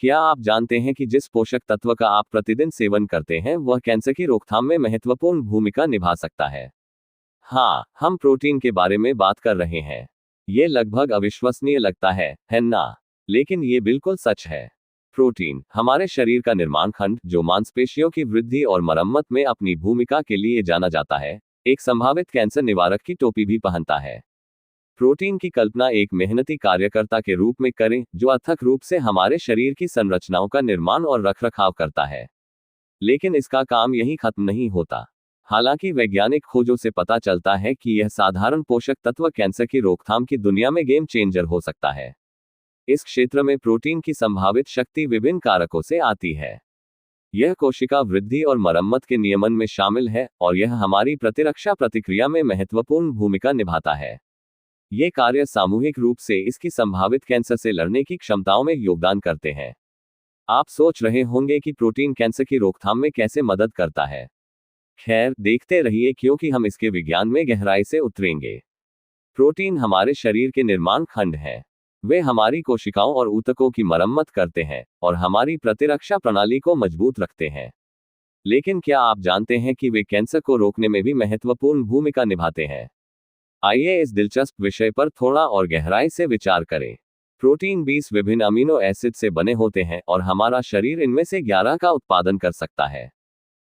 क्या आप जानते हैं कि जिस पोषक तत्व का आप प्रतिदिन सेवन करते हैं वह कैंसर की रोकथाम में महत्वपूर्ण भूमिका निभा सकता है? हाँ, हम प्रोटीन के बारे में बात कर रहे हैं। ये लगभग अविश्वसनीय लगता है ना? लेकिन ये बिल्कुल सच है। प्रोटीन हमारे शरीर का निर्माण खंड, जो मांसपेशियों की वृद्धि और मरम्मत में अपनी भूमिका के लिए जाना जाता है, एक संभावित कैंसर निवारक की टोपी भी पहनता है। प्रोटीन की कल्पना एक मेहनती कार्यकर्ता के रूप में करें, जो अथक रूप से हमारे शरीर की संरचनाओं का निर्माण और रखरखाव करता है। लेकिन इसका काम यहीं खत्म नहीं होता। हालांकि वैज्ञानिक खोजों से पता चलता है कि यह साधारण पोषक तत्व कैंसर की रोकथाम की दुनिया में गेम चेंजर हो सकता है। इस क्षेत्र में प्रोटीन की संभावित शक्ति विभिन्न कारकों से आती है। यह कोशिका वृद्धि और मरम्मत के नियमन में शामिल है, और यह हमारी प्रतिरक्षा प्रतिक्रिया में महत्वपूर्ण भूमिका निभाता है। ये कार्य सामूहिक रूप से इसकी संभावित कैंसर से लड़ने की क्षमताओं में योगदान करते हैं। आप सोच रहे होंगे कि प्रोटीन कैंसर की रोकथाम में कैसे मदद करता है। खैर, देखते रहिए, क्योंकि हम इसके विज्ञान में गहराई से उतरेंगे। प्रोटीन हमारे शरीर के निर्माण खंड हैं। वे हमारी कोशिकाओं और ऊतकों की मरम्मत करते हैं और हमारी प्रतिरक्षा प्रणाली को मजबूत रखते हैं। लेकिन क्या आप जानते हैं कि वे कैंसर को रोकने में भी महत्वपूर्ण भूमिका निभाते हैं? आइए इस दिलचस्प विषय पर थोड़ा और गहराई से विचार करें। प्रोटीन 20 विभिन्न अमीनो एसिड से बने होते हैं और हमारा शरीर इनमें से 11 का उत्पादन कर सकता है।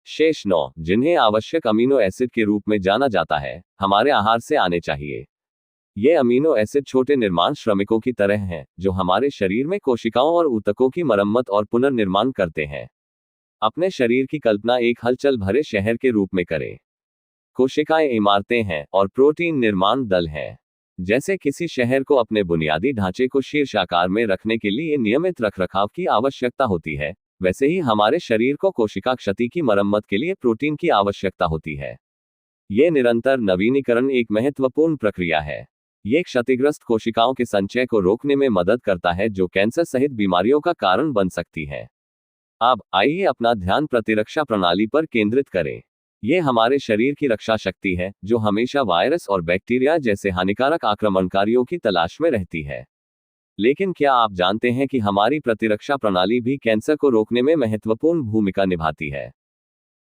शेष 9, जिन्हें आवश्यक अमीनो एसिड के रूप में जाना जाता है, हमारे आहार से आने चाहिए। ये अमीनो एसिड छोटे निर्माण श्रमिकों की तरह हैं, जो हमारे शरीर में कोशिकाओं और ऊतकों की मरम्मत और पुनर्निर्माण करते हैं। अपने शरीर की कल्पना एक हलचल भरे शहर के रूप में करें। कोशिकाएं इमारतें हैं और प्रोटीन निर्माण दल हैं। जैसे किसी शहर को अपने बुनियादी ढांचे को शीर्षाकार में रखने के लिए नियमित रखरखाव की आवश्यकता होती है, वैसे ही हमारे शरीर को कोशिका क्षति की मरम्मत के लिए प्रोटीन की आवश्यकता होती है। ये निरंतर नवीनीकरण एक महत्वपूर्ण प्रक्रिया है। ये क्षतिग्रस्त कोशिकाओं के संचय को रोकने में मदद करता है, जो कैंसर सहित बीमारियों का कारण बन सकती है। अब आइए अपना ध्यान प्रतिरक्षा प्रणाली पर केंद्रित करें। यह हमारे शरीर की रक्षा शक्ति है, जो हमेशा वायरस और बैक्टीरिया जैसे हानिकारक आक्रमणकारियों की तलाश में रहती है। लेकिन क्या आप जानते हैं कि हमारी प्रतिरक्षा प्रणाली भी कैंसर को रोकने में महत्वपूर्ण भूमिका निभाती है?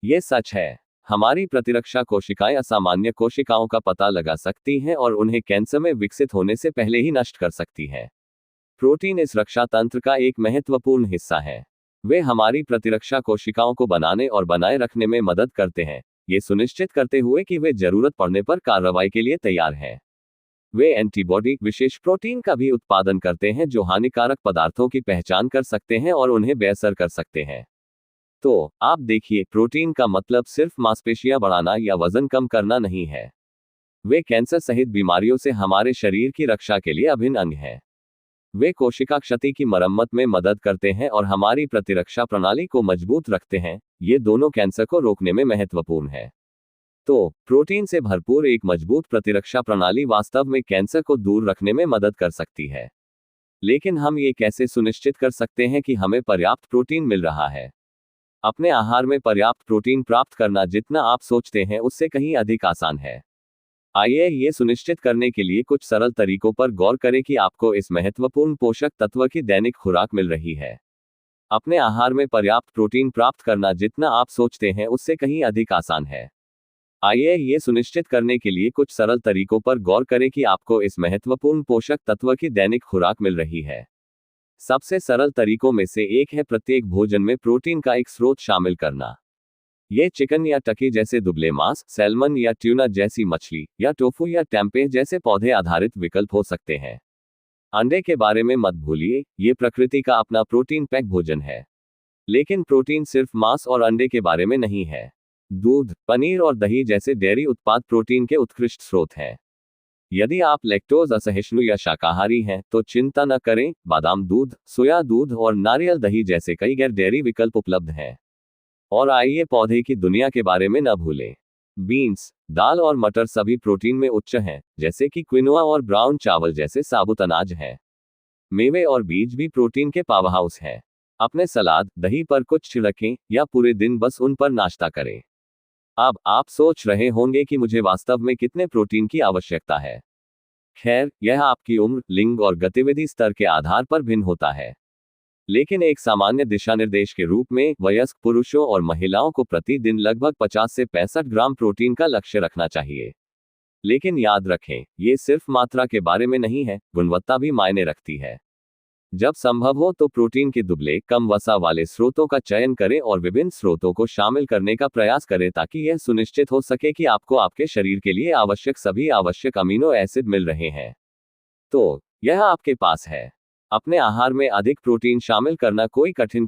यह सच है। हमारी प्रतिरक्षा कोशिकाएं असामान्य कोशिकाओं का पता लगा सकती हैं और उन्हें कैंसर में विकसित होने से पहले ही नष्ट कर सकती हैं। प्रोटीन इस रक्षा तंत्र का एक महत्वपूर्ण हिस्सा है। वे हमारी प्रतिरक्षा कोशिकाओं को बनाने और बनाए रखने में मदद करते हैं, ये सुनिश्चित करते हुए कि वे जरूरत पड़ने पर कार्रवाई के लिए तैयार हैं। वे एंटीबॉडी विशेष प्रोटीन का भी उत्पादन करते हैं, जो हानिकारक पदार्थों की पहचान कर सकते हैं और उन्हें बेअसर कर सकते हैं। तो आप देखिए, प्रोटीन का मतलब सिर्फ मांसपेशियां बढ़ाना या वजन कम करना नहीं है। वे कैंसर सहित बीमारियों से हमारे शरीर की रक्षा के लिए अभिन्न अंग हैं। वे कोशिका क्षति की मरम्मत में मदद करते हैं और हमारी प्रतिरक्षा प्रणाली को मजबूत रखते हैं। ये दोनों कैंसर को रोकने में महत्वपूर्ण है। तो प्रोटीन से भरपूर एक मजबूत प्रतिरक्षा प्रणाली वास्तव में कैंसर को दूर रखने में मदद कर सकती है। लेकिन हम ये कैसे सुनिश्चित कर सकते हैं कि हमें पर्याप्त प्रोटीन मिल रहा है? अपने आहार में पर्याप्त प्रोटीन प्राप्त करना जितना आप सोचते हैं उससे कहीं अधिक आसान है। आइए ये सुनिश्चित करने के लिए कुछ सरल तरीकों पर गौर करें कि आपको इस महत्वपूर्ण पोषक तत्व की दैनिक खुराक मिल रही है। अपने आहार में पर्याप्त प्रोटीन प्राप्त करना जितना आप सोचते हैं उससे कहीं अधिक आसान है। आइए ये सुनिश्चित करने के लिए कुछ सरल तरीकों पर गौर करें कि आपको इस महत्वपूर्ण पोषक तत्व की दैनिक खुराक मिल रही है। सबसे सरल तरीकों में से एक है प्रत्येक भोजन में प्रोटीन का एक स्रोत शामिल करना। ये चिकन या टर्की जैसे दुबले मांस, सैल्मन या ट्यूना जैसी मछली, या टोफू या टेम्पे जैसे पौधे आधारित विकल्प हो सकते हैं। अंडे के बारे में मत भूलिए, ये प्रकृति का अपना प्रोटीन पैक भोजन है। लेकिन प्रोटीन सिर्फ मांस और अंडे के बारे में नहीं है। दूध, पनीर और दही जैसे डेयरी उत्पाद प्रोटीन के उत्कृष्ट स्रोत हैं। यदि आप लैक्टोज असहिष्णु या शाकाहारी हैं, तो चिंता न करें, बादाम दूध, सोया दूध और नारियल दही जैसे कई गैर डेयरी विकल्प उपलब्ध हैं। और आइए पौधे की दुनिया के बारे में न भूलें। बीन्स, दाल और मटर सभी प्रोटीन में उच्च हैं, जैसे कि क्विनोआ और ब्राउन चावल जैसे साबुत अनाज हैं। मेवे और बीज भी प्रोटीन के पावरहाउस हैं। अपने सलाद, दही पर कुछ छिड़कें या पूरे दिन बस उन पर नाश्ता करें। अब आप सोच रहे होंगे कि मुझे वास्तव में कितने प्रोटीन की आवश्यकता है। खैर, यह आपकी उम्र, लिंग और गतिविधि स्तर के आधार पर भिन्न होता है। लेकिन एक सामान्य दिशानिर्देश के रूप में वयस्क पुरुषों और महिलाओं को प्रतिदिन लगभग 50 से 65 ग्राम प्रोटीन का लक्ष्य रखना चाहिए। लेकिन याद रखें, ये सिर्फ मात्रा के बारे में नहीं है, गुणवत्ता भी मायने रखती है। जब संभव हो तो प्रोटीन के दुबले, कम वसा वाले स्रोतों का चयन करें और विभिन्न स्रोतों को शामिल करने का प्रयास करें ताकि यह सुनिश्चित हो सके कि आपको आपके शरीर के लिए आवश्यक सभी आवश्यक अमीनो एसिड मिल रहे हैं। तो यह आपके पास है। अपने आहार में अधिक प्रोटीन शामिल करना कोई कठिन